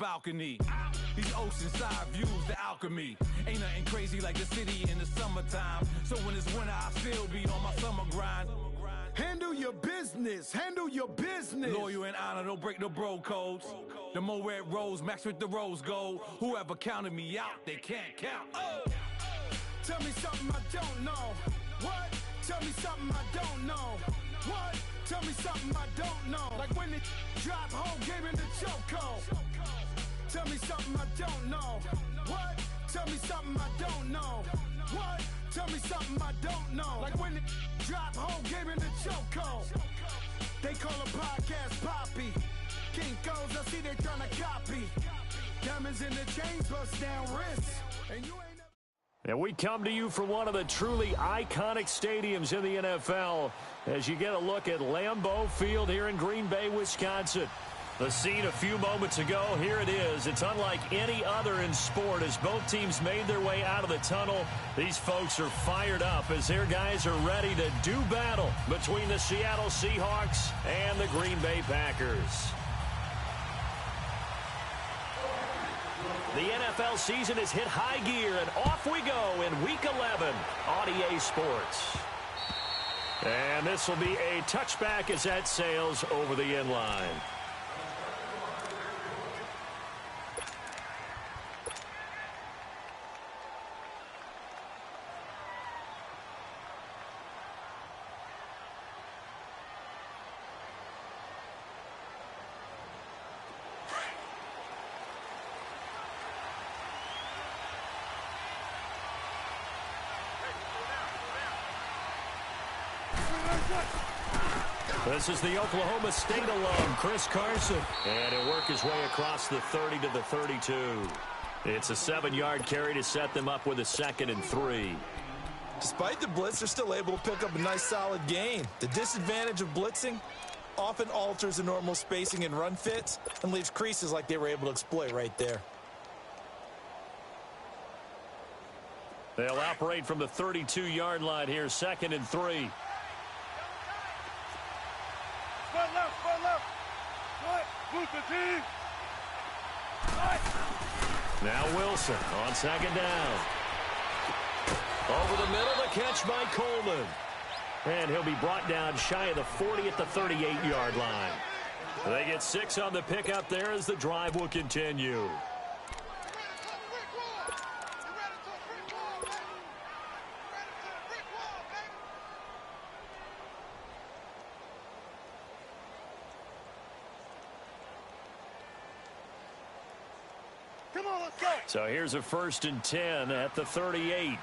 balcony. These oceanside views, the alchemy. Ain't nothing crazy like the city in the summertime. So when it's winter, I still be on my summer grind. Handle your business, handle your business. Loyal and honor, don't break the bro codes. The more red rose, max with the rose gold. Whoever counted me out, they can't count. Oh. Tell me something I don't know. What? Tell me something I don't know. What? Tell me something I don't know. Like when it drop whole game in the chokehold. Tell me something I don't know. What? Tell me something I don't know. What? Tell me something I don't know. Like when it drop whole game in the chokehold. They call a podcast Poppy. Kinkos, I see they tryna copy. Diamonds in the chains, bust down wrists. And you ain't. And we come to you from one of the truly iconic stadiums in the NFL as you get a look at Lambeau Field here in Green Bay, Wisconsin. The scene a few moments ago, here it is. It's unlike any other in sport as both teams made their way out of the tunnel. These folks are fired up as their guys are ready to do battle between the Seattle Seahawks and the Green Bay Packers. The NFL season has hit high gear, and off we go in Week 11 on EA Sports. And this will be a touchback as that sails over the end line. This is the Oklahoma State alum, Chris Carson. And he'll work his way across the 30 to the 32. It's a 7-yard carry to set them up with a 2nd and 3. Despite the blitz, they're still able to pick up a nice, solid gain. The disadvantage of blitzing often alters the normal spacing and run fits and leaves creases like they were able to exploit right there. They'll operate from the 32-yard line here, 2nd and 3. Now Wilson on 2nd down. Over the middle, the catch by Coleman. And he'll be brought down shy of the 40 at the 38-yard line. They get 6 on the pickup there as the drive will continue. So here's a 1st and 10 at the 38.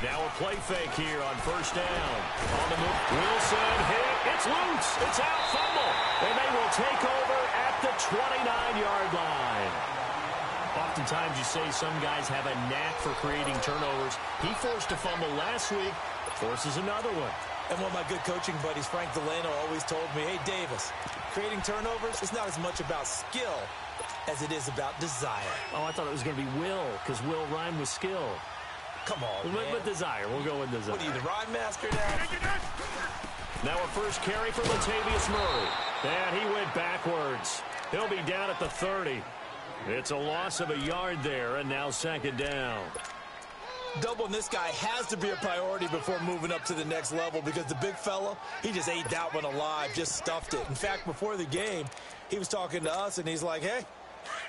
Now a play fake here on 1st down. On the move, Wilson hit. It's loose. It's out, fumble. And they will take over at the 29-yard line. Oftentimes you say some guys have a knack for creating turnovers. He forced a fumble last week, forces another one. And one of my good coaching buddies, Frank Delano, always told me, hey, Davis, creating turnovers is not as much about skill as it is about desire. Oh, I thought it was going to be will, because will rhyme with skill. Come on, man. With desire. We'll go with desire. What are you, the rhyme master now? Now a first carry for Latavius Murray. And he went backwards. He'll be down at the 30. It's a loss of a yard there, and now 2nd down. Doubling this guy has to be a priority before moving up to the next level because the big fella, he just ate that one alive, just stuffed it. In fact, before the game, he was talking to us, and he's like, hey,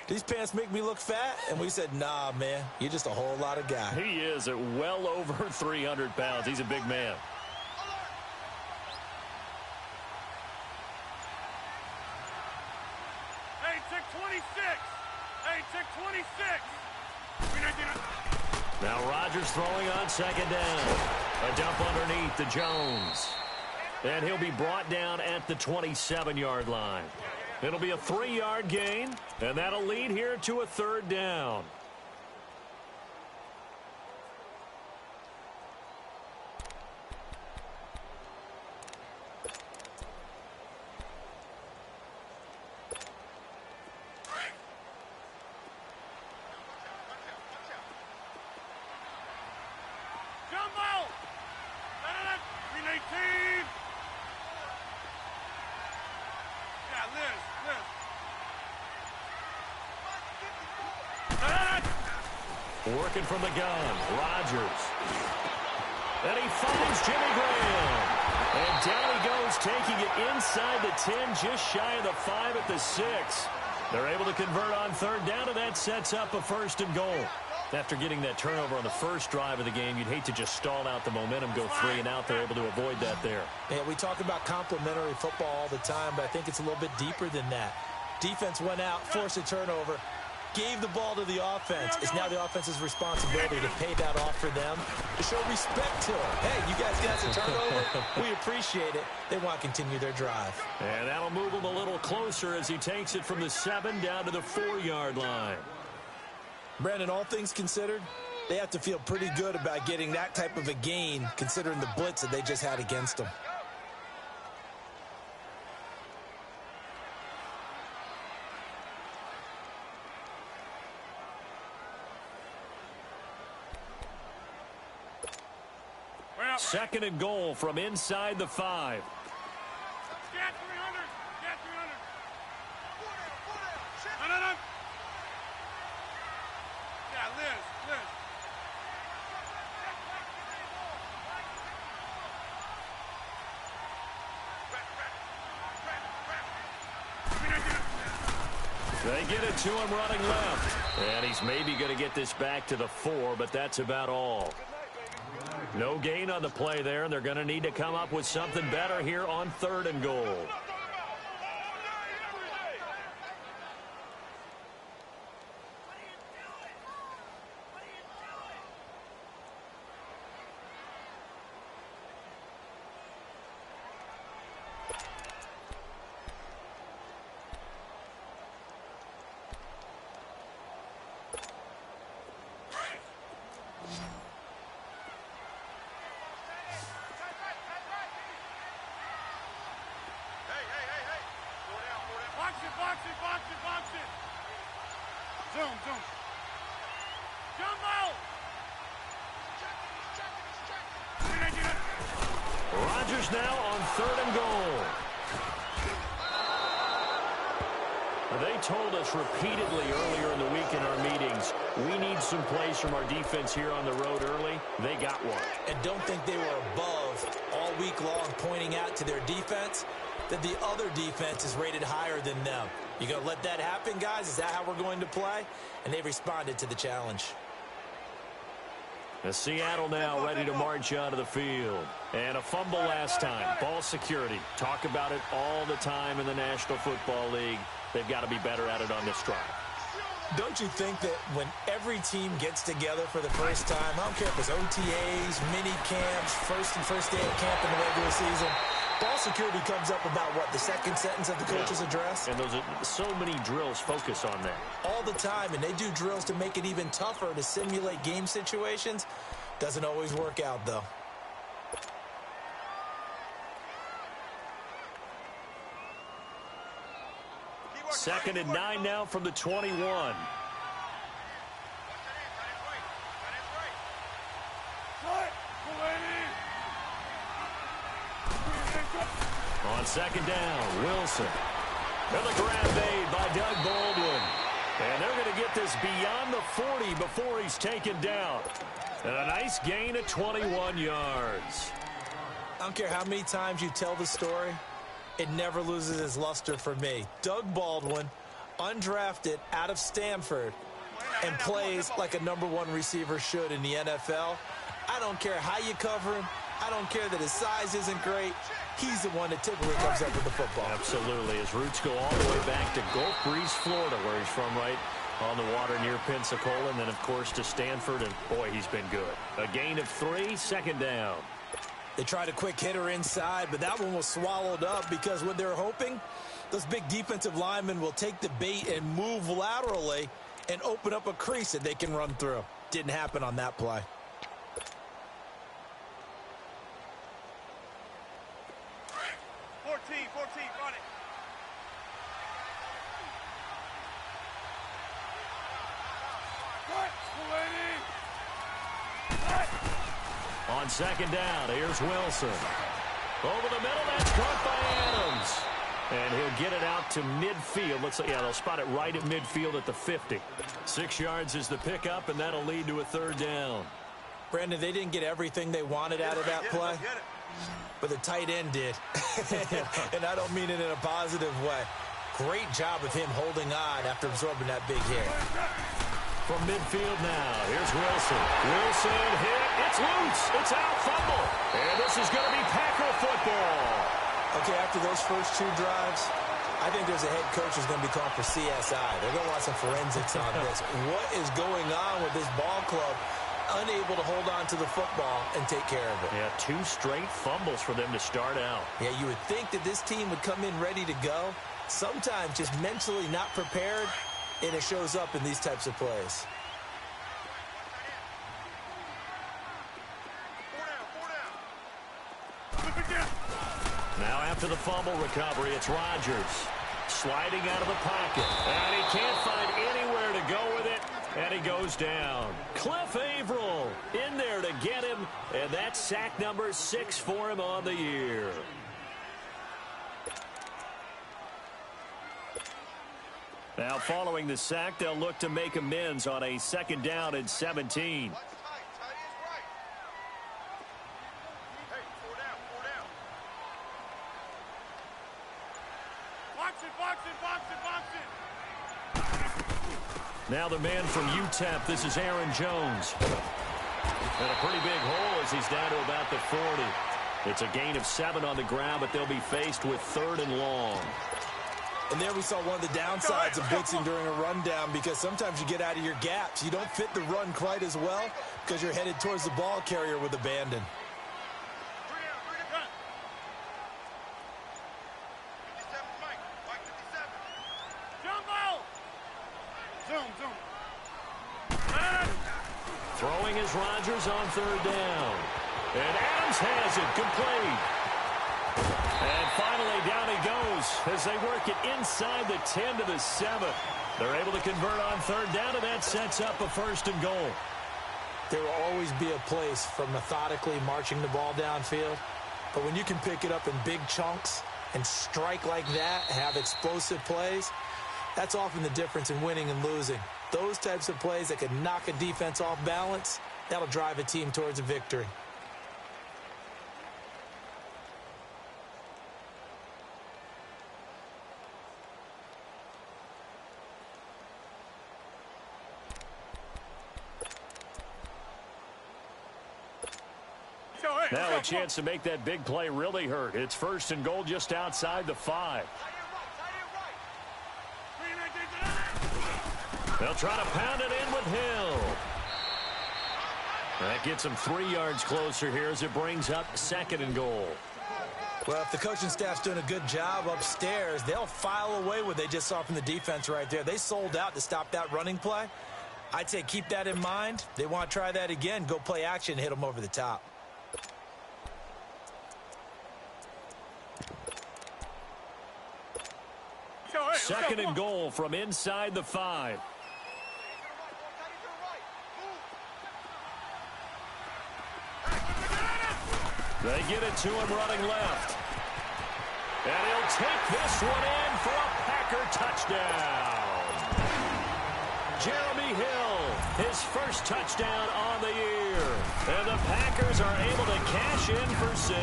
these pants make me look fat? And we said, nah, man, you're just a whole lot of guy. He is at well over 300 pounds. He's a big man. Hey, check 26. Hey, check 26. Now Rodgers throwing on 2nd down. A dump underneath to Jones. And he'll be brought down at the 27-yard line. It'll be a 3-yard gain, and that'll lead here to a 3rd down. Working from the gun, Rodgers. And he finds Jimmy Graham. And down he goes, taking it inside the 10, just shy of the 5 at the 6. They're able to convert on third down, and that sets up a first and goal. After getting that turnover on the first drive of the game, you'd hate to just stall out the momentum, go 3 and out. They're able to avoid that there. Yeah, we talk about complementary football all the time, but I think it's a little bit deeper than that. Defense went out, forced a turnover, gave the ball to the offense. It's now the offense's responsibility to pay that off for them, to show respect to them. Hey, you guys got some turnover. We appreciate it. They want to continue their drive. And that'll move him a little closer as he takes it from the 7 down to the 4-yard line. Brandon, all things considered, they have to feel pretty good about getting that type of a gain considering the blitz that they just had against them. Second and goal from inside the 5. Get 300. Get 300. No. Yeah, Liz. They get it to him running left. And he's maybe going to get this back to the 4, but that's about all. No gain on the play there, and they're going to need to come up with something better here on third and goal. Box it. Zoom. Jumbo! Rodgers now on third and goal. They told us repeatedly earlier in the week in our meetings, we need some plays from our defense here on the road early. They got one. And don't think they were above all week long pointing out to their defense that the other defense is rated higher than them. You going to let that happen, guys? Is that how we're going to play? And they responded to the challenge. The Seattle now ready to march onto the field. And a fumble last time. Ball security. Talk about it all the time in the National Football League. They've got to be better at it on this drive. Don't you think that when every team gets together for the first time, I don't care if it's OTAs, mini camps, first day of camp in the regular season, ball security comes up about what, the second sentence of the coach's address? And those are so many drills focus on that. All the time, and they do drills to make it even tougher to simulate game situations. Doesn't always work out, though. Second and 9 now from the 21. On second down, Wilson. And the grab made by Doug Baldwin. And they're going to get this beyond the 40 before he's taken down. And a nice gain of 21 yards. I don't care how many times you tell the story, it never loses its luster for me. Doug Baldwin, undrafted out of Stanford, and plays like a #1 receiver should in the NFL. I don't care how you cover him. I don't care that his size isn't great. He's the one that typically comes up with the football. Absolutely. His roots go all the way back to Gulf Breeze, Florida, where he's from, right on the water near Pensacola. And then, of course, to Stanford. And, boy, he's been good. A gain of 3, second down. They tried a quick hitter inside, but that one was swallowed up because what they're hoping, those big defensive linemen will take the bait and move laterally and open up a crease that they can run through. Didn't happen on that play. On second down, here's Wilson. Over the middle, that's caught by Adams. And he'll get it out to midfield. Looks like, yeah, they'll spot it right at midfield at the 50. 6 yards is the pickup, and that'll lead to a third down. Brandon, they didn't get everything they wanted out of that play, but the tight end did. And I don't mean it in a positive way. Great job of him holding on after absorbing that big hit. From midfield now, here's Wilson. Wilson hit. It's loose. It's out. Fumble. And this is going to be Packer football. Okay, after those first 2 drives, I think there's a head coach who's going to be called for CSI. They're going to want some forensics on this. What is going on with this ball club? Unable to hold on to the football and take care of it. Yeah, 2 straight fumbles for them to start out. Yeah, you would think that this team would come in ready to go. Sometimes just mentally not prepared, and it shows up in these types of plays. Now after the fumble recovery, it's Rodgers sliding out of the pocket. And he can't find anywhere to go with it, and he goes down. Cliff Averill in there to get him, and that's sack number 6 for him on the year. Now following the sack, they'll look to make amends on a 2nd down and 17. Now the man from UTEP, this is Aaron Jones. And a pretty big hole as he's down to about the 40. It's a gain of 7 on the ground, but they'll be faced with 3rd and long. And there we saw one of the downsides of blitzing during a rundown, because sometimes you get out of your gaps. You don't fit the run quite as well because you're headed towards the ball carrier with abandon. Throwing is Rodgers on 3rd down. And Adams has it complete. And finally down he goes as they work it inside the 10 to the 7. They're able to convert on 3rd down, and that sets up a 1st and goal. There will always be a place for methodically marching the ball downfield. But when you can pick it up in big chunks and strike like that, have explosive plays, that's often the difference in winning and losing. Those types of plays that can knock a defense off balance, that'll drive a team towards a victory. Now a chance to make that big play really hurt. It's 1st and goal just outside the 5. They'll try to pound it in with Hill. That gets them 3 yards closer here as it brings up 2nd and goal. Well, if the coaching staff's doing a good job upstairs, they'll file away what they just saw from the defense right there. They sold out to stop that running play. I'd say keep that in mind. They want to try that again. Go play action, hit them over the top. Second and goal from inside the 5. They get it to him running left. And he'll take this one in for a Packer touchdown. Jeremy Hill, his 1st touchdown on the year. And the Packers are able to cash in for 6.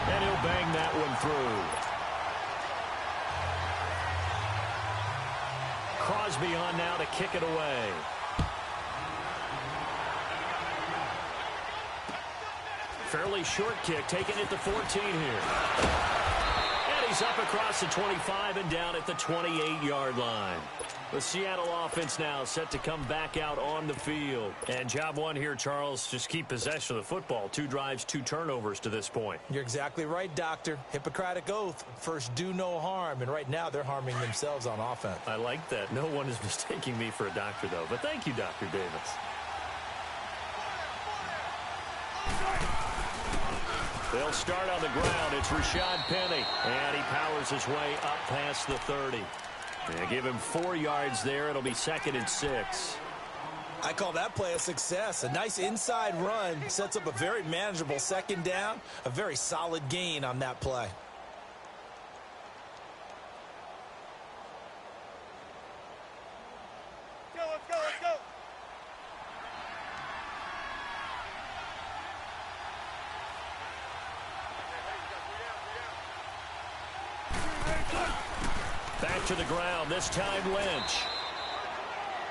And he'll bang that one through. Crosby on now to kick it away. Fairly short kick, taking it to 14 here. And he's up across the 25 and down at the 28-yard line. The Seattle offense now set to come back out on the field. And job 1 here, Charles, just keep possession of the football. 2 drives, 2 turnovers to this point. You're exactly right, Doctor. Hippocratic oath. First, do no harm. And right now, they're harming themselves on offense. I like that. No one is mistaking me for a doctor, though. But thank you, Dr. Davis. They'll start on the ground. It's Rashad Penny. And he powers his way up past the 30. They give him 4 yards there. It'll be 2nd and 6. I call that play a success. A nice inside run sets up a very manageable 2nd down. A very solid gain on that play. it to the ground. This time Lynch.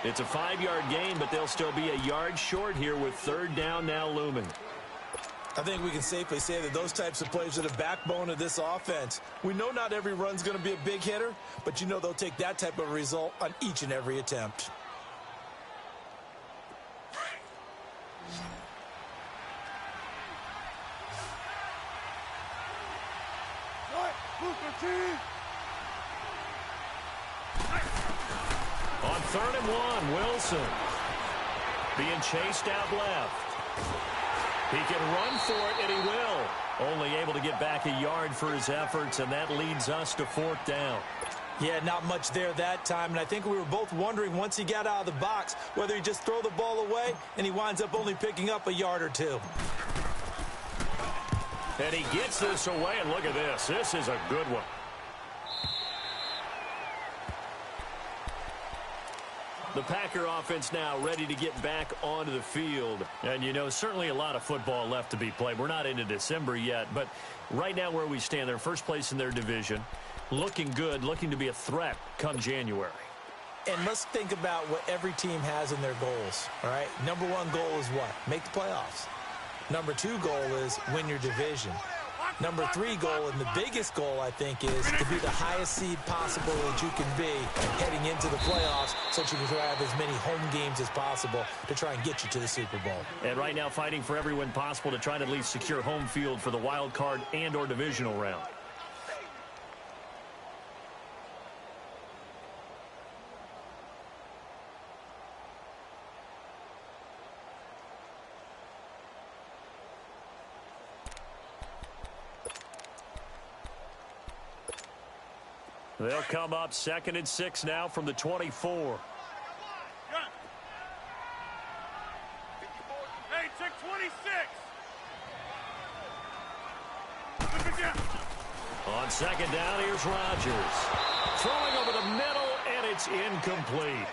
It's a 5-yard gain, but they'll still be a yard short here with third down now looming. I think we can safely say that those types of plays are the backbone of this offense. We know not every run's going to be a big hitter, but you know they'll take that type of result on each and every attempt. On 3rd and 1, Wilson being chased out left. He can run for it, and he will. Only able to get back a yard for his efforts, and that leads us to 4th down. Yeah, not much there that time, and I think we were both wondering once he got out of the box whether he just throw the ball away, and he winds up only picking up a yard or two. And he gets this away, and look at this. This is a good one. The Packer offense now ready to get back onto the field. And, you know, certainly a lot of football left to be played. We're not into December yet, but right now where we stand, they're first place in their division. Looking good, looking to be a threat come January. And let's think about what every team has in their goals, all right? Number 1 goal is what? Make the playoffs. Number 2 goal is win your division. Number 3 goal, and the biggest goal, I think, is to be the highest seed possible that you can be heading into the playoffs so that you can have as many home games as possible to try and get you to the Super Bowl. And right now fighting for every win possible to try and at least secure home field for the wild card and or divisional round. They'll come up 2nd and 6 now from the 24. Hey, check 26. On 2nd down, here's Rodgers. Throwing over the middle, and it's incomplete.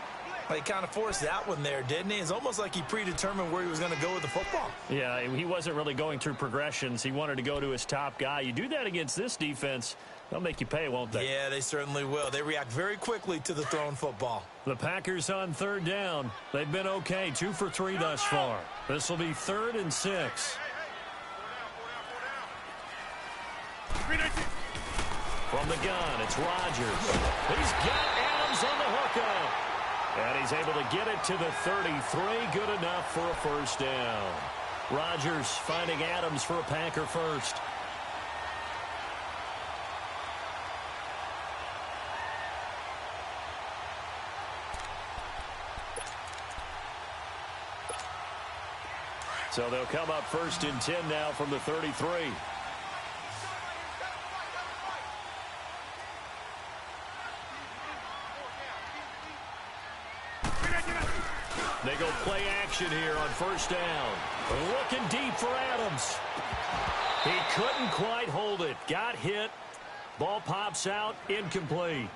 He kind of forced that one there, didn't he? It's almost like he predetermined where he was going to go with the football. Yeah, he wasn't really going through progressions. He wanted to go to his top guy. You do that against this defense, they'll make you pay, won't they? Yeah, they certainly will. They react very quickly to the thrown football. The Packers on 3rd down. They've been okay, 2 for 3 thus far. This will be 3rd and 6. From the gun, it's Rodgers. He's got Adams on the hookup. And he's able to get it to the 33. Good enough for a first down. Rodgers finding Adams for a Packer first. So they'll come up 1st and 10 now from the 33. They go play action here on 1st down. Looking deep for Adams. He couldn't quite hold it. Got hit. Ball pops out. Incomplete.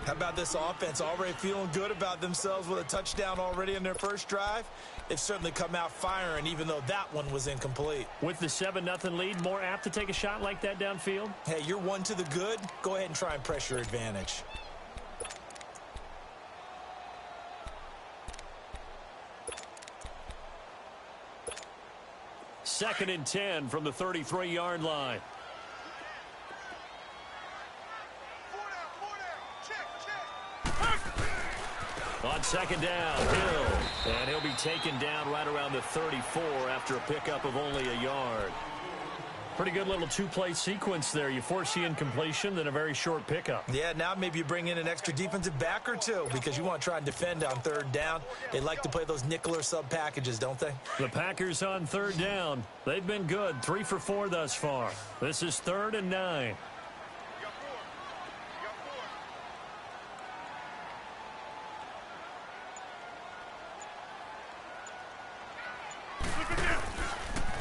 How about this offense already feeling good about themselves with a touchdown already in their first drive? They've certainly come out firing, even though that one was incomplete. With the 7-0 lead, more apt to take a shot like that downfield? Hey, you're 1 to the good. Go ahead and try and press your advantage. Second and 10 from the 33-yard line. On 2nd down, Hill. And he'll be taken down right around the 34 after a pickup of only a yard. Pretty good little 2-play sequence there. You force the incompletion, then a very short pickup. Yeah, now maybe you bring in an extra defensive back or 2 because you want to try and defend on 3rd down. They like to play those nickel or sub packages, don't they? The Packers on 3rd down. They've been good, 3 for 4 thus far. This is 3rd and 9.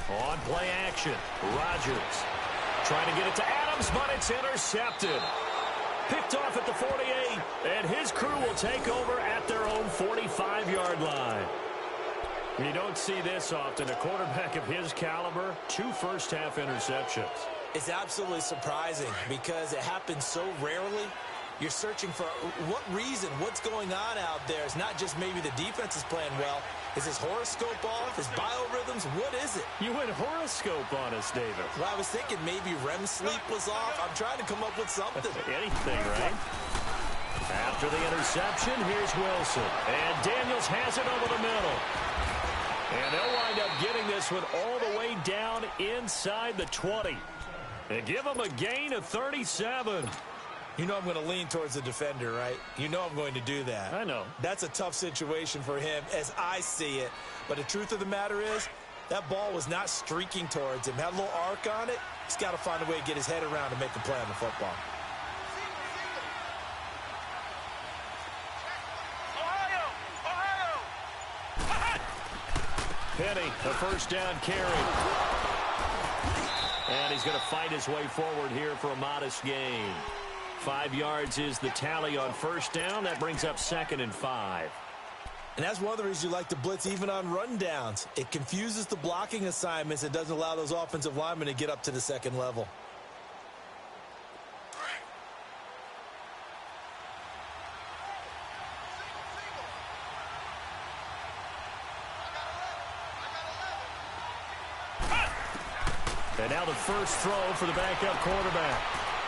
On play action, Rodgers trying to get it to Adams, but it's intercepted. Picked off at the 48, and his crew will take over at their own 45-yard line. You don't see this often. A quarterback of his caliber, 2 first-half interceptions. It's absolutely surprising because it happens so rarely. You're searching for what reason, what's going on out there. It's not just maybe the defense is playing well. Is his horoscope off? His biorhythms? What is it? You went horoscope on us, David. Well, I was thinking maybe REM sleep was off. I'm trying to come up with something. Anything, right? After the interception, here's Wilson. And Daniels has it over the middle. And they'll wind up getting this one all the way down inside the 20. And give them a gain of 37. You know I'm going to lean towards the defender, right? You know I'm going to do that. I know. That's a tough situation for him as I see it. But the truth of the matter is, that ball was not streaking towards him. Had a little arc on it. He's got to find a way to get his head around and make a play on the football. Penny, a first down carry. And he's going to fight his way forward here for a modest gain. 5 yards is the tally on first down. That brings up 2nd and 5. And that's one of the reasons you like to blitz even on rundowns. It confuses the blocking assignments. It doesn't allow those offensive linemen to get up to the second level. And now the first throw for the backup quarterback.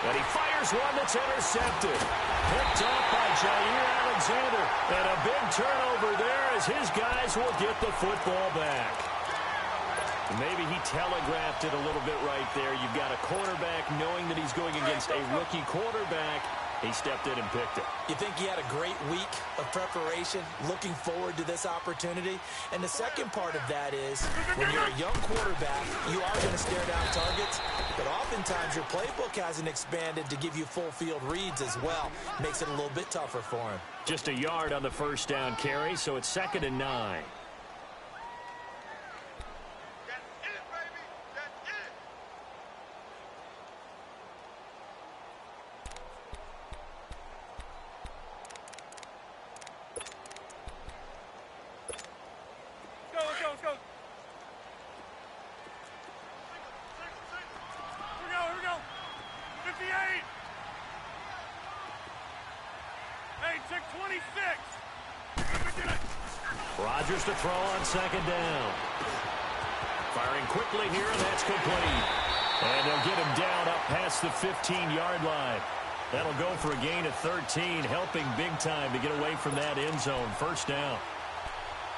And he fires one that's intercepted. Picked off by Jair Alexander. And a big turnover there as his guys will get the football back. Maybe he telegraphed it a little bit right there. You've got a quarterback knowing that he's going against a rookie quarterback. He stepped in and picked it. You think he had a great week of preparation, looking forward to this opportunity? And the second part of that is, when you're a young quarterback, you are going to stare down targets, but oftentimes your playbook hasn't expanded to give you full field reads as well. Makes it a little bit tougher for him. Just a yard on the first down carry, so it's 2nd and 9. Rodgers to throw on 2nd down. Firing quickly here, and that's complete. And they'll get him down up past the 15-yard line. That'll go for a gain of 13, helping big time to get away from that end zone. First down.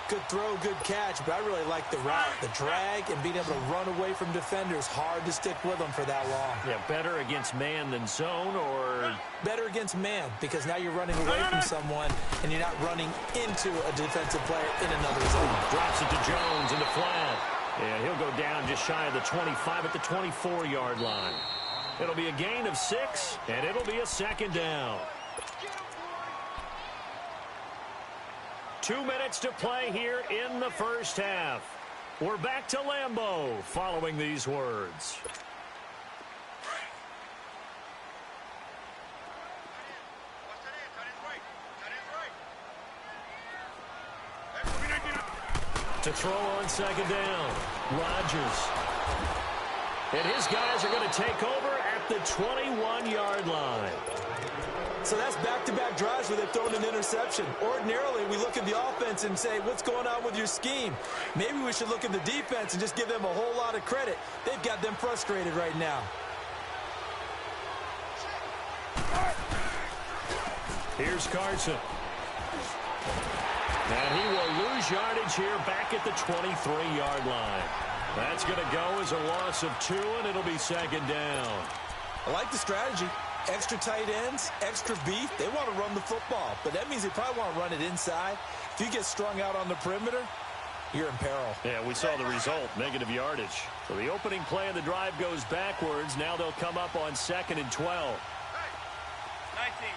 Good throw, good catch, but I really like the route, the drag, and being able to run away from defenders. Hard to stick with them for that long. Yeah, better against man than zone, or? Better against man, because now you're running away from someone, and you're not running into a defensive player in another zone. Drops it to Jones in the flat. And he'll go down just shy of the 25 at the 24-yard line. It'll be a gain of 6, and it'll be a 2nd down. 2 minutes to play here in the first half. We're back to Lambeau following these words. To throw on 2nd down, Rodgers. And his guys are going to take over at the 21-yard line. So that's back-to-back drives where they've thrown an interception. Ordinarily, we look at the offense and say, what's going on with your scheme? Maybe we should look at the defense and just give them a whole lot of credit. They've got them frustrated right now. Here's Carson. And he will lose yardage here back at the 23-yard line. That's going to go as a loss of 2, and it'll be 2nd down. I like the strategy. Extra tight ends, extra beef. They want to run the football, but that means they probably want to run it inside. If you get strung out on the perimeter, you're in peril. Yeah, we saw the result, negative yardage. So the opening play of the drive goes backwards. Now they'll come up on 2nd and 12. 19.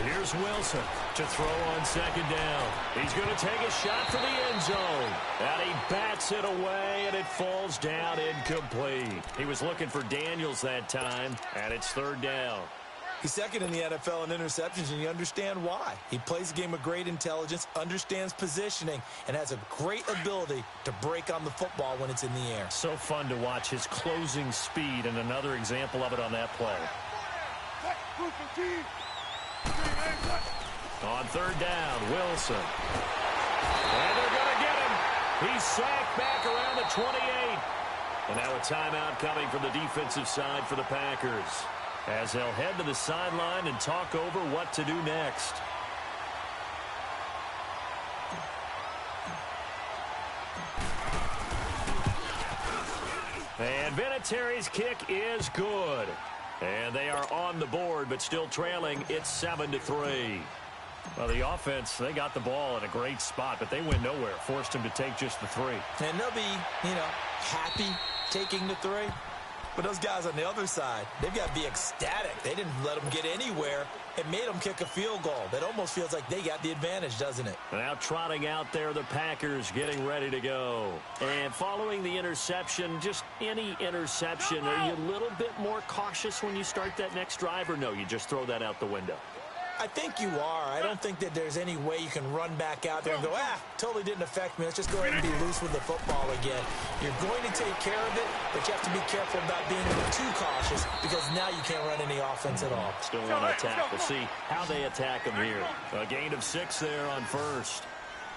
Here's Wilson to throw on 2nd down. He's going to take a shot for the end zone. And he bats it away, and it falls down incomplete. He was looking for Daniels that time, and it's 3rd down. He's second in the NFL in interceptions, and you understand why. He plays a game with great intelligence, understands positioning, and has a great ability to break on the football when it's in the air. So fun to watch his closing speed, and another example of it on that play. On third down, Wilson. And they're going to get him. He's sacked back around the 28. And now a timeout coming from the defensive side for the Packers, as they'll head to the sideline and talk over what to do next. And Vinatieri's kick is good. And they are on the board, but still trailing. It's 7-3. Well, the offense, they got the ball in a great spot, but they went nowhere. Forced him to take just the 3. And they'll be, happy taking the 3. But those guys on the other side, they've got to be ecstatic. They didn't let them get anywhere. It made them kick a field goal. That almost feels like they got the advantage, doesn't it? Now trotting out there, the Packers getting ready to go. And following the interception, just any interception, are you a little bit more cautious when you start that next drive, or no, you just throw that out the window? I think you are. I don't think that there's any way you can run back out there and go, totally didn't affect me. Let's just go ahead and be loose with the football again. You're going to take care of it, but you have to be careful about being too cautious, because now you can't run any offense at all. Still want to attack. We'll see how they attack him here. A gain of 6 there on first.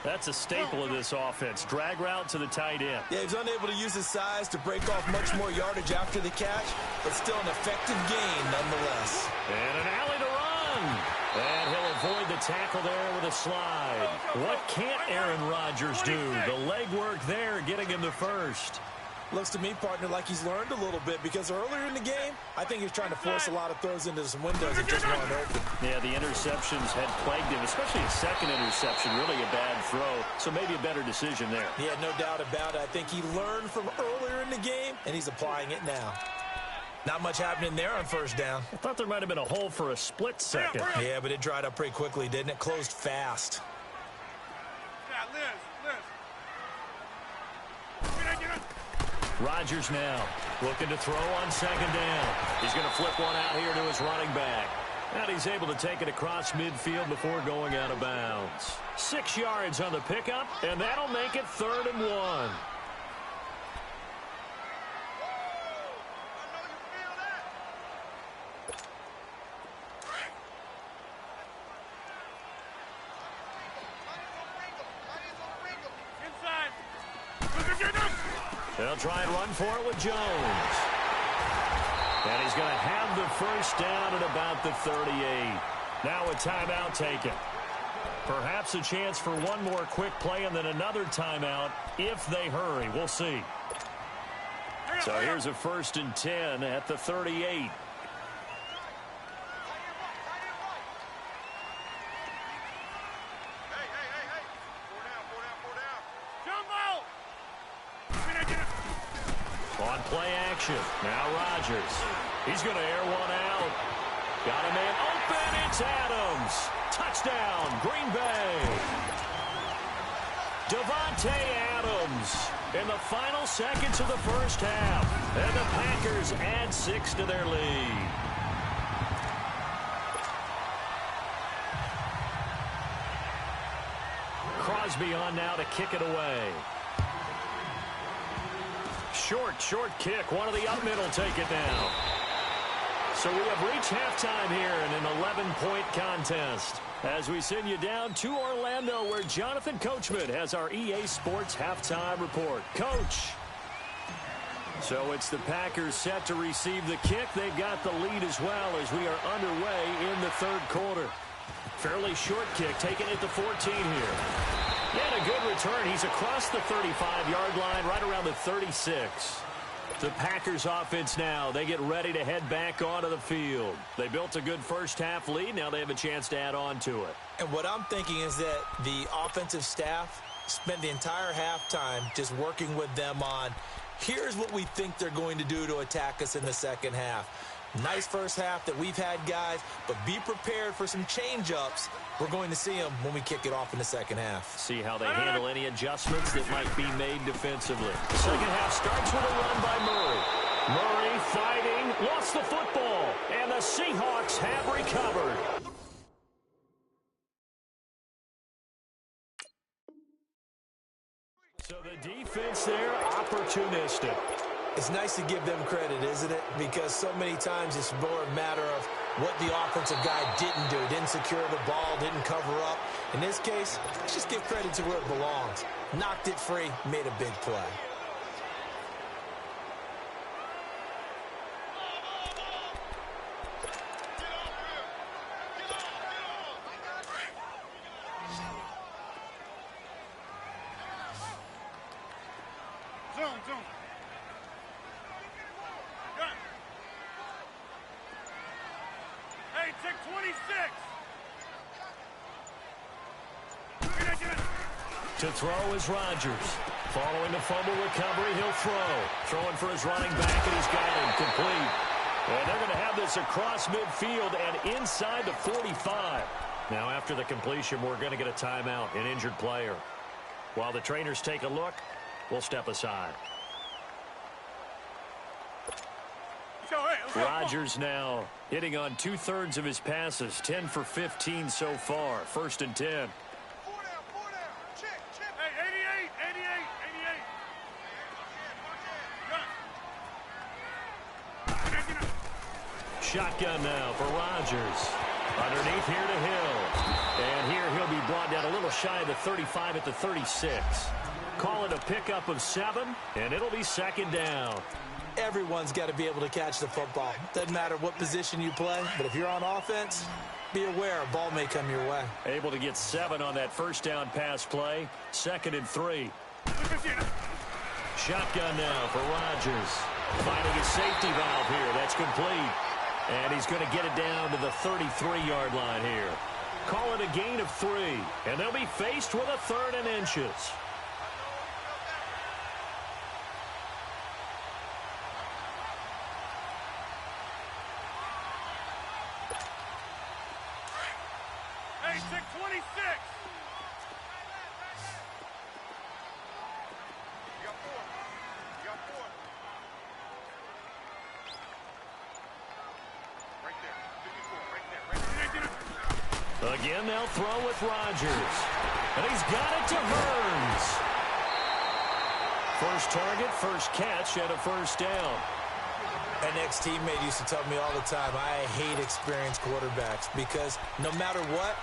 That's a staple of this offense. Drag route to the tight end. Yeah, he's unable to use his size to break off much more yardage after the catch, but still an effective gain nonetheless. And an alley to run. And he'll avoid the tackle there with a slide. What can't Aaron Rodgers do? The legwork there getting him the first. Looks to me, partner, like he's learned a little bit, because earlier in the game, I think he's trying to force a lot of throws into some windows that just weren't open. Yeah, the interceptions had plagued him, especially his second interception, really a bad throw. So maybe a better decision there. Yeah, no doubt about it. I think he learned from earlier in the game, and he's applying it now. Not much happening there on first down. I thought there might have been a hole for a split second. Yeah, but it dried up pretty quickly, didn't it? Closed fast. Rodgers now looking to throw on second down. He's going to flip one out here to his running back. And he's able to take it across midfield before going out of bounds. 6 yards on the pickup, and that'll make it 3rd and 1. They'll try and run for it with Jones. And he's going to have the first down at about the 38. Now a timeout taken. Perhaps a chance for one more quick play and then another timeout if they hurry. We'll see. So here's a 1st and 10 at the 38. On play action. Now Rodgers. He's going to air one out. Got a man open. It's Adams. Touchdown, Green Bay. Davante Adams in the final seconds of the first half. And the Packers add 6 to their lead. Crosby on now to kick it away. Short kick. One of the up middle take it now. So we have reached halftime here in an 11-point contest as we send you down to Orlando, where Jonathan Coachman has our EA Sports halftime report. Coach. So it's the Packers set to receive the kick. They've got the lead as well as we are underway in the 3rd quarter. Fairly short kick, taking it to 14 here. And a good return. He's across the 35-yard line, right around the 36. The Packers offense now, they get ready to head back onto the field. They built a good first half lead. Now they have a chance to add on to it. And what I'm thinking is that the offensive staff spent the entire halftime just working with them on, here's what we think they're going to do to attack us in the second half. Nice first half that we've had, guys, but be prepared for some change-ups. We're going to see them when we kick it off in the second half. See how they handle any adjustments that might be made defensively. The second half starts with a run by Murray. Murray fighting, lost gets the football, and the Seahawks have recovered. So the defense there, opportunistic. It's nice to give them credit, isn't it? Because so many times it's more a matter of what the offensive guy didn't do. Didn't secure the ball, didn't cover up. In this case, let's just give credit to where it belongs. Knocked it free, made a big play. Zone. Hey, tick 26. To throw is Rodgers. Following the fumble recovery, he'll throw. Throwing for his running back, and he's got him complete. And they're going to have this across midfield and inside the 45. Now, after the completion, we're going to get a timeout, an injured player. While the trainers take a look, we'll step aside. Rodgers now hitting on 2/3 of his passes, 10 for 15 so far. 1st and 10. Shotgun now for Rodgers. Underneath here to Hill. And here he'll be brought down a little shy of the 35 at the 36. Call it a pickup of 7, and it'll be 2nd down. Everyone's got to be able to catch the football. Doesn't matter what position you play, but if you're on offense, be aware a ball may come your way. Able to get 7 on that 1st down pass play. 2nd and 3. Shotgun now for Rodgers. Finding his safety valve here. That's complete. And he's going to get it down to the 33-yard line here. Call it a gain of 3. And they'll be faced with a 3rd and inches. Hey, tick 26. Again, they'll throw with Rodgers. And he's got it to Hurns. First target, first catch, and a 1st down. An ex-teammate used to tell me all the time, I hate experienced quarterbacks because no matter what,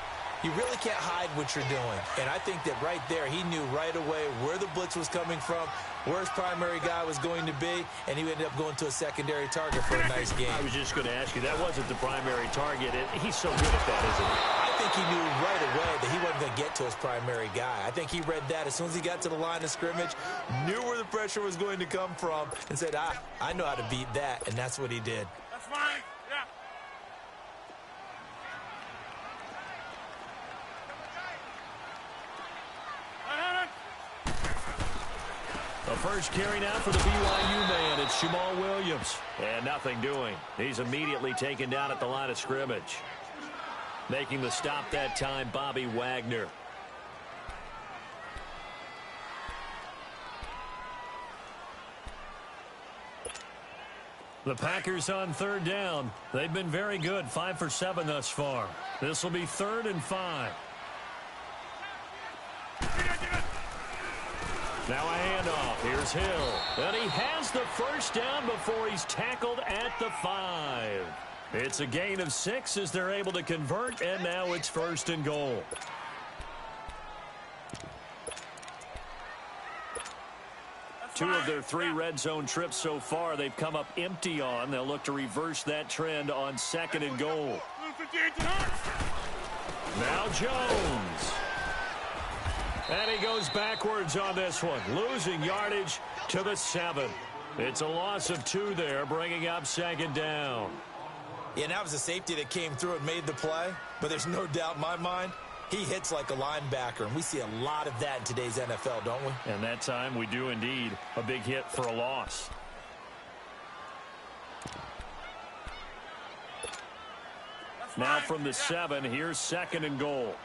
you really can't hide what you're doing. And I think that right there, he knew right away where the blitz was coming from, where his primary guy was going to be, and he ended up going to a secondary target for a nice game. I was just going to ask you, that wasn't the primary target. He's so good at that, isn't he? I think he knew right away that he wasn't going to get to his primary guy. I think he read that as soon as he got to the line of scrimmage, knew where the pressure was going to come from, and said, I know how to beat that, and that's what he did. That's fine. Yeah. The first carry now for the BYU man. It's Jamal Williams. And nothing doing. He's immediately taken down at the line of scrimmage. Making the stop that time, Bobby Wagner. The Packers on 3rd down. They've been very good, 5 for 7 thus far. This will be 3rd and 5. Now a handoff. Here's Hill. And he has the 1st down before he's tackled at the 5. It's a gain of 6 as they're able to convert, and now it's 1st and goal. Two of their 3 red zone trips so far they've come up empty on. They'll look to reverse that trend on 2nd and goal. Now Jones. And he goes backwards on this one, losing yardage to the 7. It's a loss of 2 there, bringing up 2nd down. Yeah, that was a safety that came through and made the play, but there's no doubt in my mind, he hits like a linebacker, and we see a lot of that in today's NFL, don't we? And that time we do indeed. A big hit for a loss. Now from the 7, here's 2nd and goal.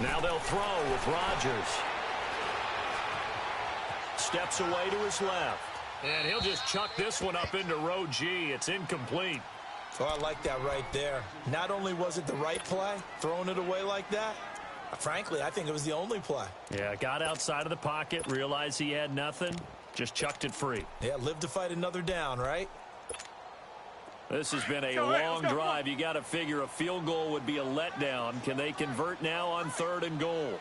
Now they'll throw with Rodgers. Steps away to his left. And he'll just chuck this one up into row G. It's incomplete. So I like that right there. Not only was it the right play, throwing it away like that, frankly, I think it was the only play. Yeah, got outside of the pocket, realized he had nothing, just chucked it free. Yeah, live to fight another down, right? This has been a long drive. You got to figure a field goal would be a letdown. Can they convert now on 3rd and goal?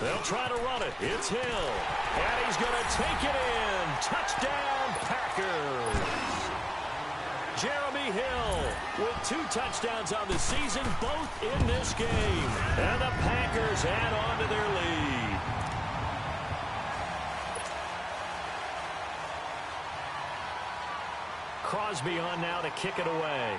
They'll try to run it. It's Hill. And he's going to take it in. Touchdown, Packers. Jeremy Hill with 2 touchdowns on the season, both in this game. And the Packers add on to their lead. Crosby on now to kick it away.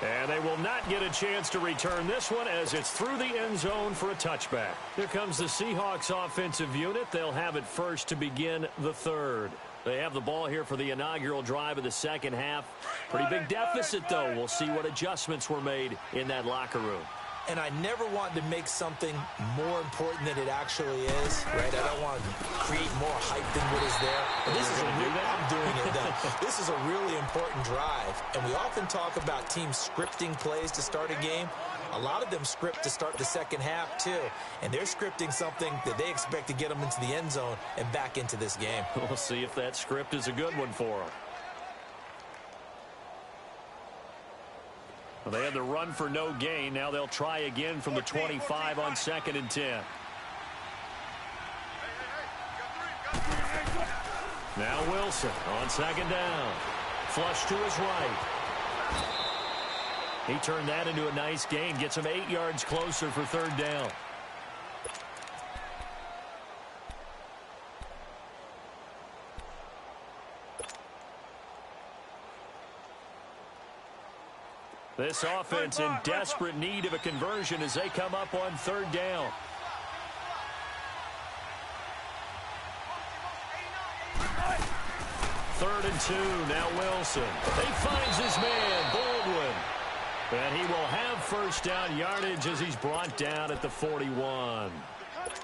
And they will not get a chance to return this one as it's through the end zone for a touchback. Here comes the Seahawks offensive unit. They'll have it first to begin the 3rd. They have the ball here for the inaugural drive of the second half. Pretty big deficit, though. We'll see what adjustments were made in that locker room. And I never want to make something more important than it actually is, right? I don't want to create more hype than what is there. But this is I'm doing it then. This is a really important drive. And we often talk about teams scripting plays to start a game. A lot of them script to start the second half, too. And they're scripting something that they expect to get them into the end zone and back into this game. We'll see if that script is a good one for them. Well, they had the run for no gain. Now they'll try again from the 25 on 2nd and 10. Now Wilson on 2nd down. Flush to his right. He turned that into a nice gain. Gets him 8 yards closer for 3rd down. This offense in desperate need of a conversion as they come up on 3rd down. Third and 2, now Wilson. He finds his man, Baldwin. And he will have first down yardage as he's brought down at the 41.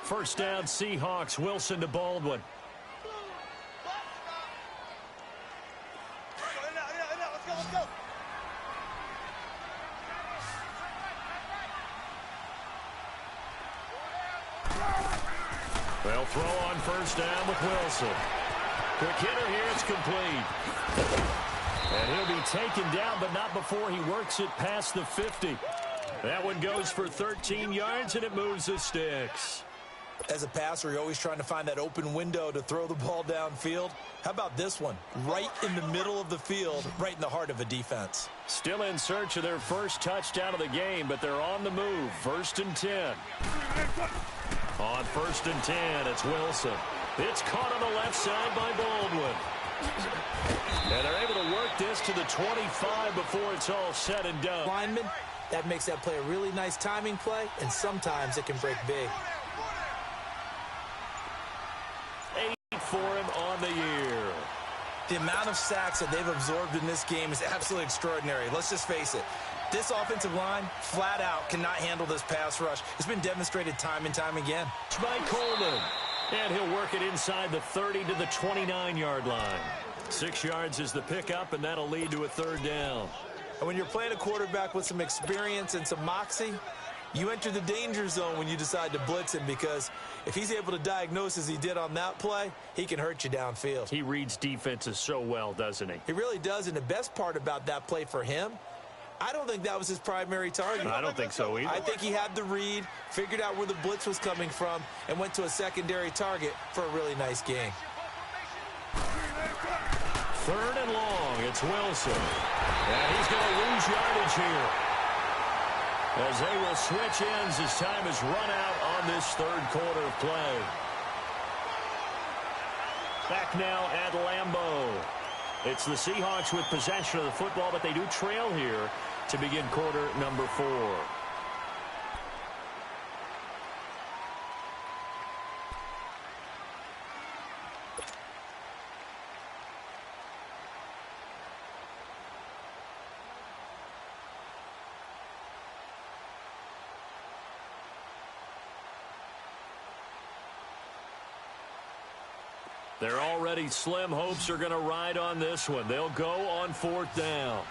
First down, Seahawks, Wilson to Baldwin. They'll throw on first down with Wilson. Quick hitter here, it's complete. And he'll be taken down, but not before he works it past the 50. That one goes for 13 yards, and it moves the sticks. As a passer, you're always trying to find that open window to throw the ball downfield. How about this one? Right in the middle of the field, right in the heart of a defense. Still in search of their first touchdown of the game, but they're on the move. 1st and 10. On 1st and 10, it's Wilson. It's caught on the left side by Baldwin. And they're able to work this to the 25 before it's all said and done. Lineman, that makes that play a really nice timing play, and sometimes it can break big. 8 for him on the year. The amount of sacks that they've absorbed in this game is absolutely extraordinary. Let's just face it. This offensive line, flat out, cannot handle this pass rush. It's been demonstrated time and time again. By Coleman. And he'll work it inside the 30 to the 29-yard line. 6 yards is the pickup, and that'll lead to a 3rd down. And when you're playing a quarterback with some experience and some moxie, you enter the danger zone when you decide to blitz him, because if he's able to diagnose as he did on that play, he can hurt you downfield. He reads defenses so well, doesn't he? He really does, and the best part about that play for him, I don't think that was his primary target. I don't think so either. I think he had the read, figured out where the blitz was coming from, and went to a secondary target for a really nice gain. 3rd and long, it's Wilson. And he's going to lose yardage here, as they will switch ends as time is run out on this 3rd quarter of play. Back now at Lambeau. It's the Seahawks with possession of the football, but they do trail here to begin quarter number 4. Their already slim hopes are going to ride on this one. They'll go on 4th down.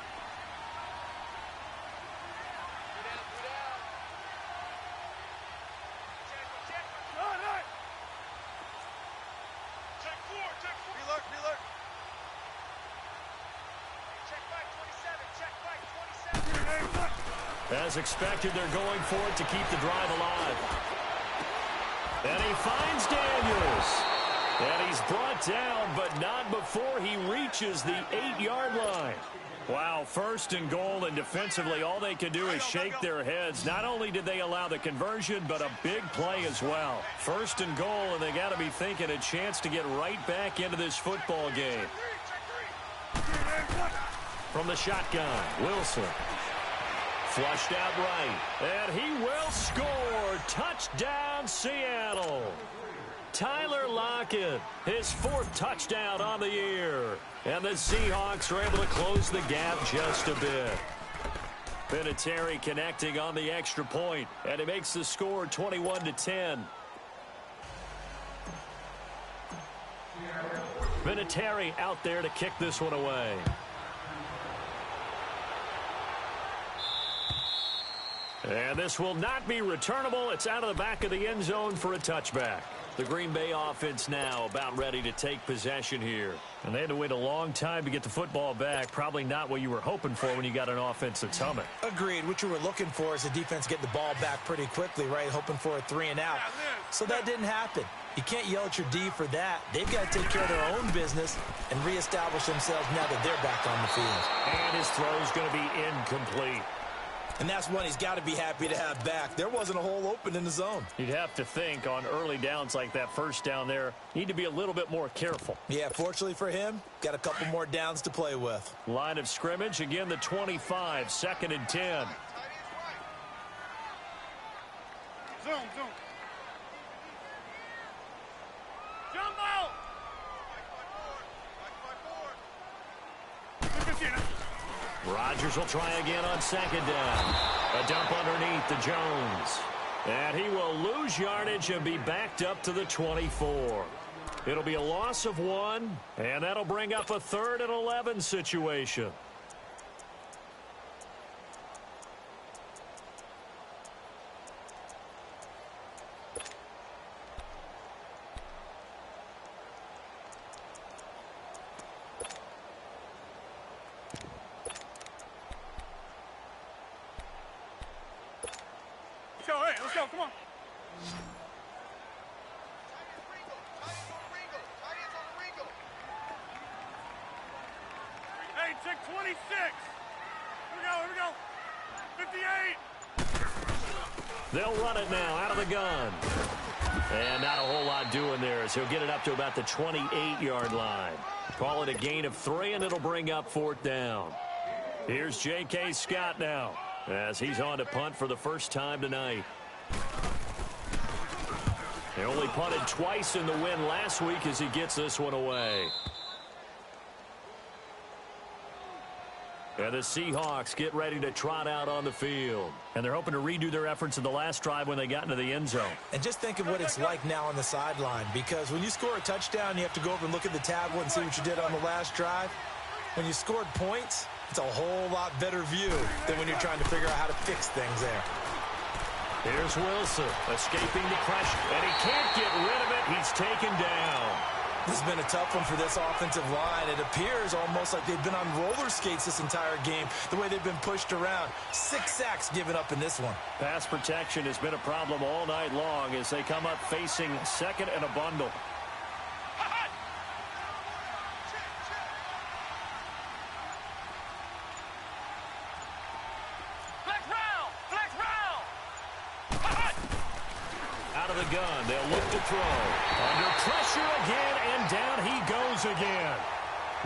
As expected, they're going for it to keep the drive alive. And he finds Daniels. And he's brought down, but not before he reaches the 8-yard line. Wow, 1st and goal, and defensively all they can do is shake their heads. Not only did they allow the conversion, but a big play as well. 1st and goal, and they got to be thinking a chance to get right back into this football game. From the shotgun, Wilson. Flushed out right, and he will score. Touchdown, Seattle. Tyler Lockett, his 4th touchdown on the year. And the Seahawks are able to close the gap just a bit. Vinatieri connecting on the extra point, and it makes the score 21-10. Vinatieri out there to kick this one away. And this will not be returnable. It's out of the back of the end zone for a touchback. The Green Bay offense now about ready to take possession here. And they had to wait a long time to get the football back. Probably not what you were hoping for when you got an offense that's humming. Agreed. What you were looking for is the defense getting the ball back pretty quickly, right? Hoping for a 3-and-out. So that didn't happen. You can't yell at your D for that. They've got to take care of their own business and reestablish themselves now that they're back on the field. And his throw is going to be incomplete. And that's one he's got to be happy to have back. There wasn't a hole open in the zone. You'd have to think on early downs like that 1st down there, need to be a little bit more careful. Yeah, fortunately for him, got a couple more downs to play with. Line of scrimmage, again the 25, 2nd and 10. Zoom. Jump out! Rodgers will try again on 2nd down. A dump underneath to Jones. And he will lose yardage and be backed up to the 24. It'll be a loss of 1, and that'll bring up a 3rd and 11 situation. Let's go, come on. Hey, check 26. Here we go. 58. They'll run it now out of the gun. And not a whole lot doing there as he'll get it up to about the 28-yard line. Call it a gain of 3, and it'll bring up 4th down. Here's J.K. Scott now as he's on to punt for the first time tonight. They only punted twice in the win last week as he gets this one away. And the Seahawks get ready to trot out on the field. And they're hoping to redo their efforts in the last drive when they got into the end zone. And just think of what it's like now on the sideline, because when you score a touchdown, you have to go over and look at the tablet and see what you did on the last drive. When you scored points, it's a whole lot better view than when you're trying to figure out how to fix things there. Here's Wilson escaping the pressure, and he can't get rid of it. He's taken down. This has been a tough one for this offensive line. It appears almost like they've been on roller skates this entire game, the way they've been pushed around. 6 sacks given up in this one. Pass protection has been a problem all night long as they come up facing 2nd and a bundle. Out of the gun, they'll look to throw. Under pressure again, and down he goes again.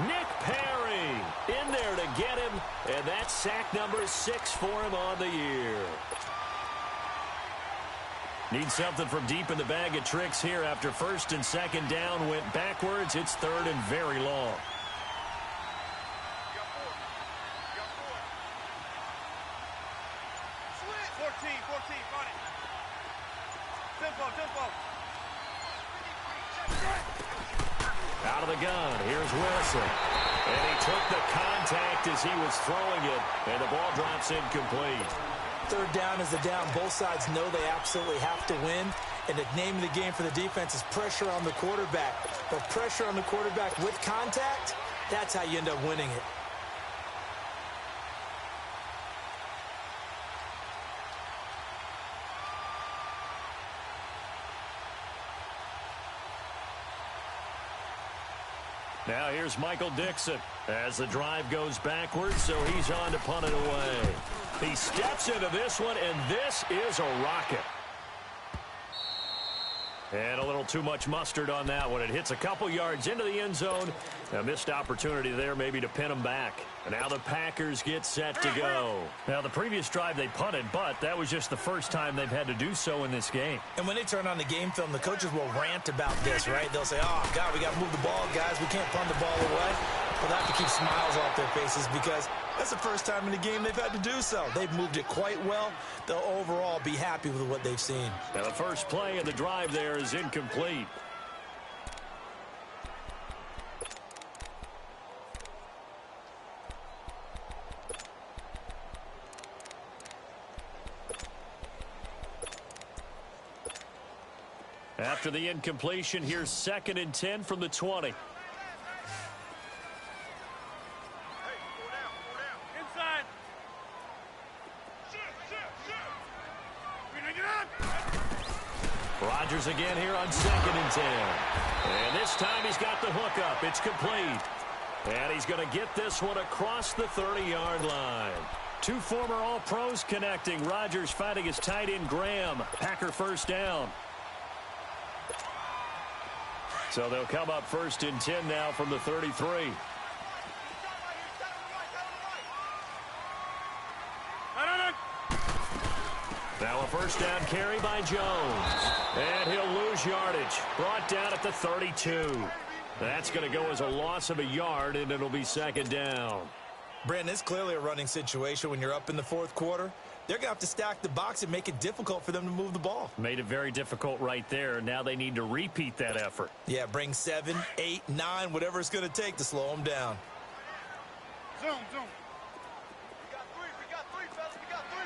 Nick Perry in there to get him, and that's sack number 6 for him on the year. Need something from deep in the bag of tricks here after 1st and 2nd down went backwards. It's 3rd and very long. the gun. Here's Wilson. And he took the contact as he was throwing it, and the ball drops incomplete. Third down is the down. Both sides know they absolutely have to win, and the name of the game for the defense is pressure on the quarterback. But pressure on the quarterback with contact, that's how you end up winning it. Now here's Michael Dixon as the drive goes backwards, so he's on to punt it away. He steps into this one, and this is a rocket. And a little too much mustard on that one. It hits a couple yards into the end zone. A missed opportunity there maybe to pin him back. And now the Packers get set to go. Now the previous drive they punted, but that was just the first time they've had to do so in this game. And when they turn on the game film, the coaches will rant about this, right? They'll say, oh, God, we got to move the ball, guys. We can't punt the ball away. They'll have to keep smiles off their faces because that's the first time in the game they've had to do so. They've moved it quite well. They'll overall be happy with what they've seen. Now the first play of the drive there is incomplete. After the incompletion, here's 2nd and 10 from the 20. Rodgers again here on 2nd and 10. And this time he's got the hook up. It's complete. And he's going to get this one across the 30-yard line. Two former All-Pros connecting. Rodgers fighting his tight end Graham. Packer first down. So they'll come up 1st and 10 now from the 33. Now a first down carry by Jones. And he'll lose yardage. Brought down at the 32. That's going to go as a loss of a yard, and it'll be 2nd down. Brandon, it's clearly a running situation when you're up in the 4th quarter. They're going to have to stack the box and make it difficult for them to move the ball. Made it very difficult right there. Now they need to repeat that effort. Yeah, bring 7, 8, 9, whatever it's going to take to slow them down. Zoom. We got three, fellas. We got three.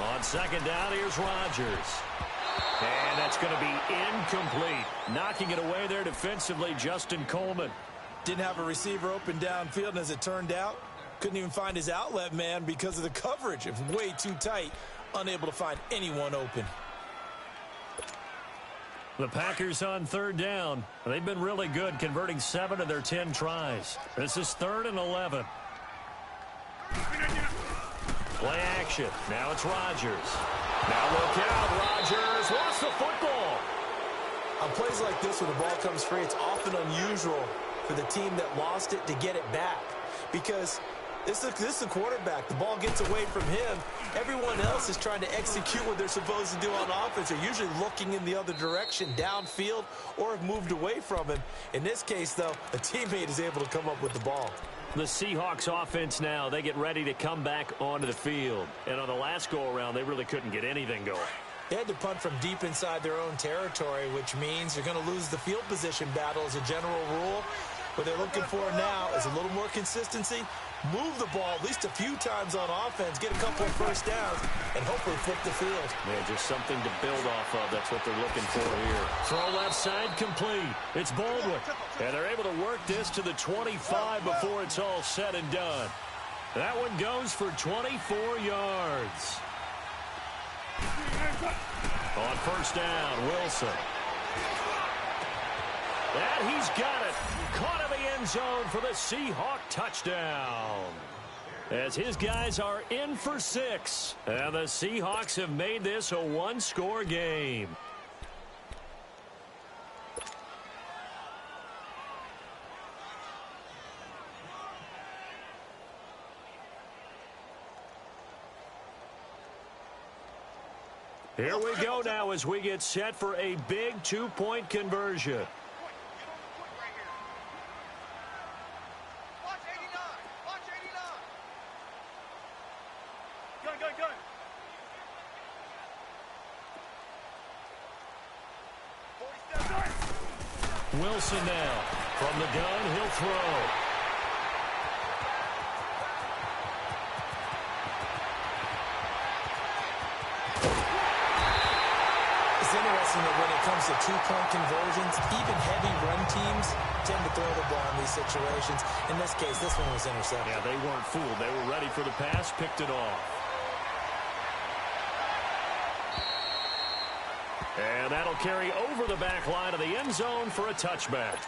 On 2nd down, here's Rodgers. And that's going to be incomplete. Knocking it away there defensively, Justin Coleman. Didn't have a receiver open downfield, and as it turned out, couldn't even find his outlet man because of the coverage. It was way too tight, unable to find anyone open. The Packers on 3rd down. They've been really good, converting 7 of their 10 tries. This is 3rd and 11. Play action. Now it's Rodgers. Now look out. Rodgers lost the football. On plays like this, when the ball comes free, it's often unusual for the team that lost it to get it back because this is the quarterback. The ball gets away from him. Everyone else is trying to execute what they're supposed to do on offense. They're usually looking in the other direction, downfield, or have moved away from him. In this case, though, a teammate is able to come up with the ball. The Seahawks offense now, they get ready to come back onto the field. And on the last go-around, they really couldn't get anything going. They had to punt from deep inside their own territory, which means you're going to lose the field position battle as a general rule. What they're looking for now is a little more consistency, move the ball at least a few times on offense, get a couple of first downs, and hopefully flip the field. Yeah, just something to build off of. That's what they're looking for here. Throw left side complete. It's Baldwin. And they're able to work this to the 25 before it's all said and done. That one goes for 24 yards. On 1st down, Wilson. And he's got it. Caught in the end zone for the Seahawk touchdown. As his guys are in for 6. And the Seahawks have made this a one-score game. Here we go now as we get set for a big 2-point conversion. Wilson now. From the gun, he'll throw. It's interesting that when it comes to two-point conversions, even heavy run teams tend to throw the ball in these situations. In this case, this one was intercepted. Yeah, they weren't fooled. They were ready for the pass, picked it off. And that'll carry over the back line of the end zone for a touchback.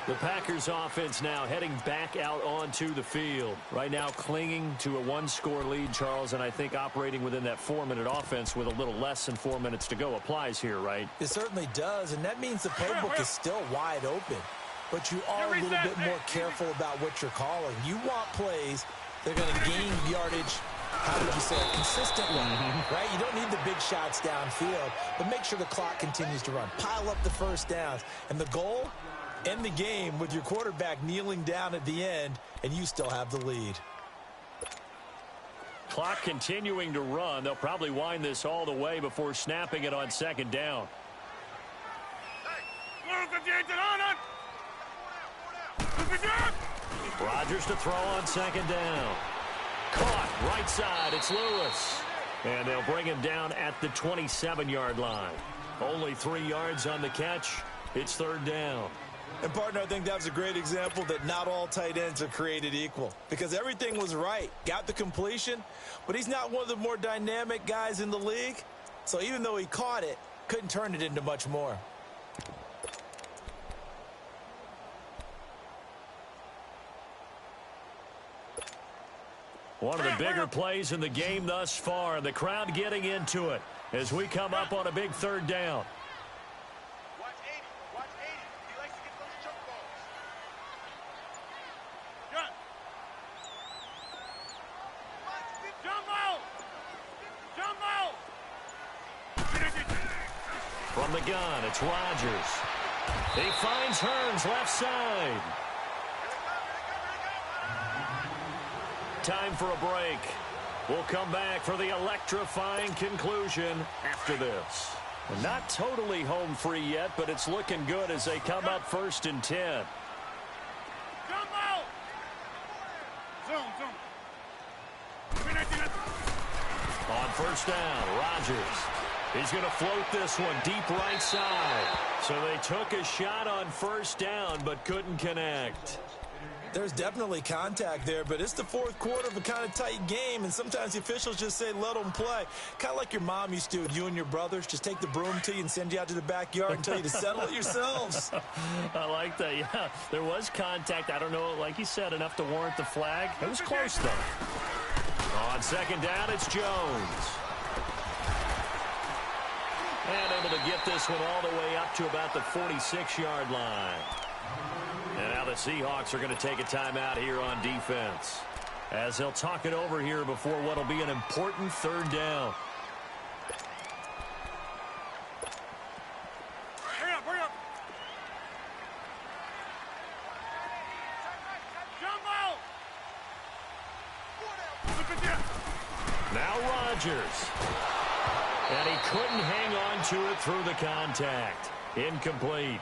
The Packers offense now heading back out onto the field. Right now clinging to a one-score lead, Charles, and I think operating within that 4-minute offense with a little less than 4 minutes to go applies here, right? It certainly does, and that means the playbook is still wide open. But you are a little bit more careful about what you're calling. You want plays that are going to gain yardage, how would you say, a consistent one, right? You don't need the big shots downfield, but make sure the clock continues to run. Pile up the first downs. And the goal, end the game with your quarterback kneeling down at the end, and you still have the lead. Clock continuing to run. They'll probably wind this all the way before snapping it on second down. Rodgers to throw on second down. Caught right side. It's Lewis. And they'll bring him down at the 27-yard line. Only 3 yards on the catch. It's third down. And, partner, I think that was a great example that not all tight ends are created equal. Because everything was right. Got the completion, but he's not one of the more dynamic guys in the league. So even though he caught it, couldn't turn it into much more. One of the bigger plays in the game thus far. The crowd getting into it as we come up on a big third down. Watch 80. Watch 80. He likes to get those jump balls. Jump out! Jump out! From the gun, it's Rodgers. He finds Hearns left side. Time for a break. We'll come back for the electrifying conclusion after this. Not totally home free yet, but it's looking good as they come up 1st and 10. Jump out! Zone. On first down, Rodgers. He's going to float this one deep right side. So they took a shot on first down, but couldn't connect. There's definitely contact there, but it's the fourth quarter of a kind of tight game, and sometimes the officials just say, let them play. Kind of like your mom used to with you and your brothers. Just take the broom to you and send you out to the backyard and tell you to settle it yourselves. I like that, yeah. There was contact. I don't know, like you said, enough to warrant the flag. It was close, though. On second down, it's Jones. And able to get this one all the way up to about the 46-yard line. And now the Seahawks are going to take a timeout here on defense as they'll talk it over here before what will be an important third down. Hurry up. Jump out! Look at that. Now Rodgers. And he couldn't hang on to it through the contact. Incomplete.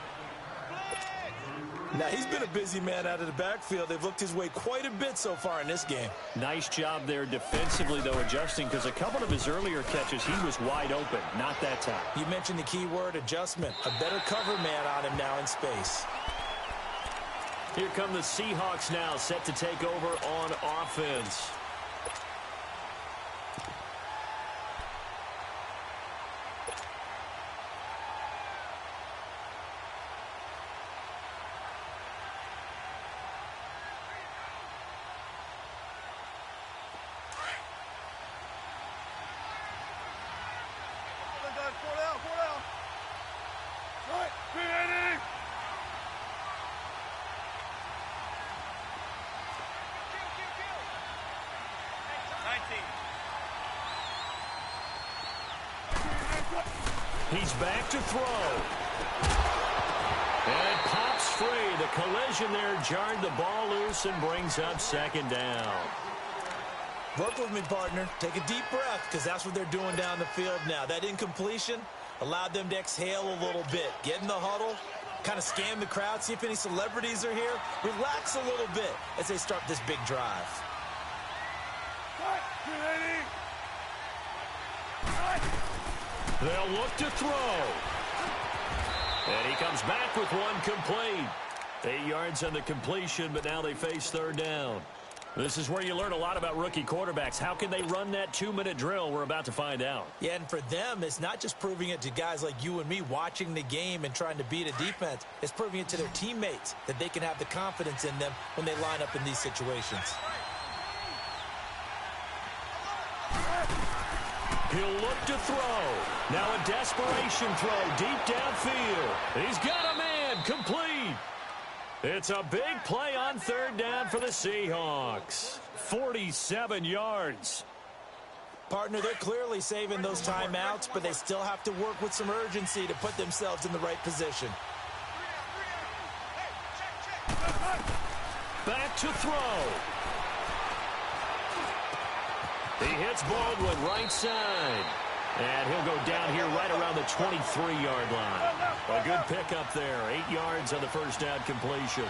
Now, he's been a busy man out of the backfield. They've looked his way quite a bit so far in this game. Nice job there defensively, though, adjusting, because a couple of his earlier catches, he was wide open. Not that time. You mentioned the key word, adjustment. A better cover man on him now in space. Here come the Seahawks now, set to take over on offense. He's back to throw. And it pops free. The collision there jarred the ball loose and brings up second down. Work with me, partner. Take a deep breath, because that's what they're doing down the field now. That incompletion allowed them to exhale a little bit, get in the huddle, kind of scan the crowd, see if any celebrities are here, relax a little bit as they start this big drive. They'll look to throw. And he comes back with one complete. 8 yards on the completion, but now they face third down. This is where you learn a lot about rookie quarterbacks. How can they run that 2-minute drill? We're about to find out. Yeah, and for them, it's not just proving it to guys like you and me watching the game and trying to beat a defense. It's proving it to their teammates that they can have the confidence in them when they line up in these situations. He'll look to throw. Now a desperation throw deep downfield. He's got a man. Complete. It's a big play on third down for the Seahawks. 47 yards. Partner, they're clearly saving those timeouts, but they still have to work with some urgency to put themselves in the right position. Back to throw. He hits Baldwin right side. And he'll go down here right around the 23-yard line. A good pickup there. 8 yards on the first down completion.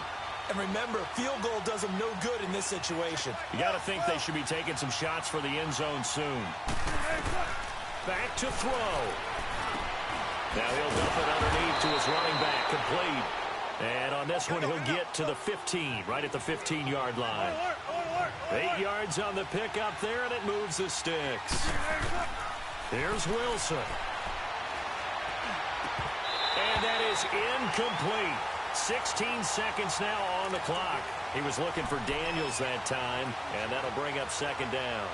And remember, field goal does them no good in this situation. You got to think they should be taking some shots for the end zone soon. Back to throw. Now he'll dump it underneath to his running back. Complete. And on this one, he'll get to the 15, right at the 15-yard line. 8 yards on the pickup there, and it moves the sticks. Here's Wilson. And that is incomplete. 16 seconds now on the clock. He was looking for Daniels that time, and that'll bring up second down.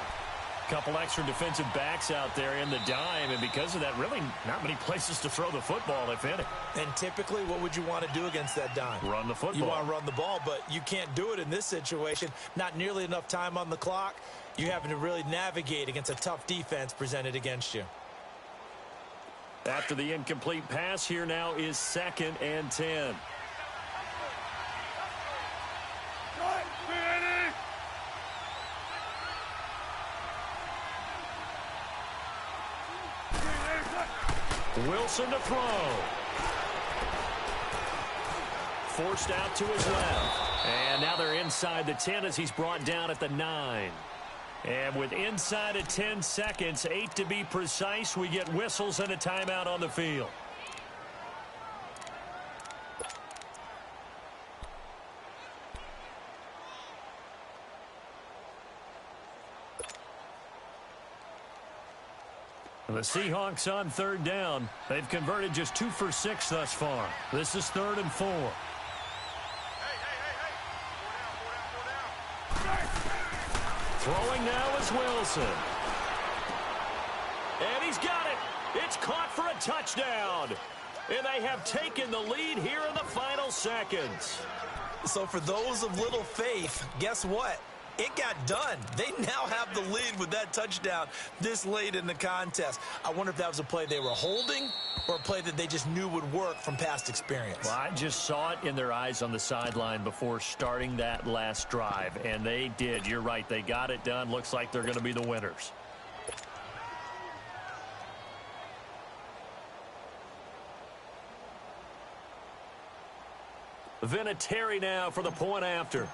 Couple extra defensive backs out there in the dime, and because of that, really not many places to throw the football, if any. And typically, what would you want to do against that dime? Run the football. You want to run the ball, but you can't do it in this situation. Not nearly enough time on the clock. You're having to really navigate against a tough defense presented against you. After the incomplete pass, here now is 2nd and 10. Wilson to throw. Forced out to his left. And now they're inside the 10 as he's brought down at the 9. And with inside of 10 seconds, 8 to be precise, we get whistles and a timeout on the field. The Seahawks on third down. They've converted just 2 for 6 thus far. This is 3rd and 4. Throwing now is Wilson. And he's got it. It's caught for a touchdown. And they have taken the lead here in the final seconds. So for those of little faith, guess what? It got done. They now have the lead with that touchdown this late in the contest. I wonder if that was a play they were holding or a play that they just knew would work from past experience. Well, I just saw it in their eyes on the sideline before starting that last drive, and they did. You're right. They got it done. Looks like they're going to be the winners. Vinatieri now for the point after.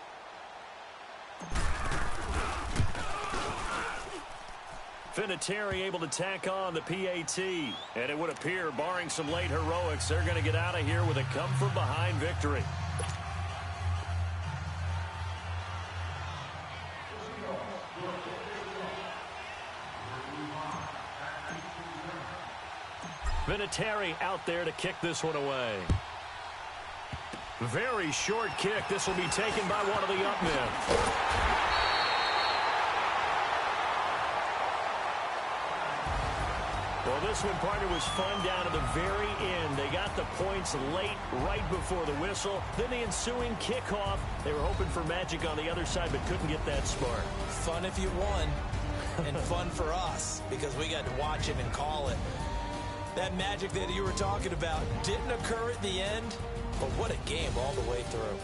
Vinatieri able to tack on the PAT. And it would appear, barring some late heroics, they're going to get out of here with a come-from-behind victory. Vinatieri out there to kick this one away. Very short kick. This will be taken by one of the up men. Well, this one, partner, was fun down to the very end. They got the points late, right before the whistle. Then the ensuing kickoff. They were hoping for magic on the other side, but couldn't get that spark. Fun if you won, and fun for us, because we got to watch it and call it. That magic that you were talking about didn't occur at the end, but what a game all the way through.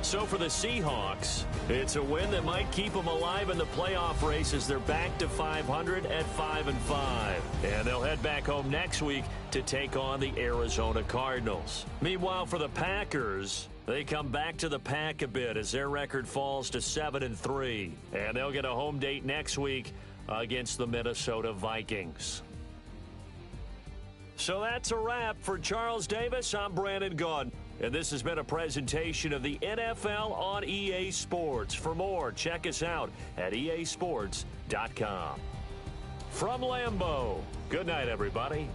So for the Seahawks, it's a win that might keep them alive in the playoff race as they're back to 500 at 5-5. And they'll head back home next week to take on the Arizona Cardinals. Meanwhile, for the Packers, they come back to the pack a bit as their record falls to 7-3. And they'll get a home date next week against the Minnesota Vikings. So that's a wrap. For Charles Davis, I'm Brandon Gaudin. And this has been a presentation of the NFL on EA Sports. For more, check us out at easports.com. From Lambeau, good night, everybody.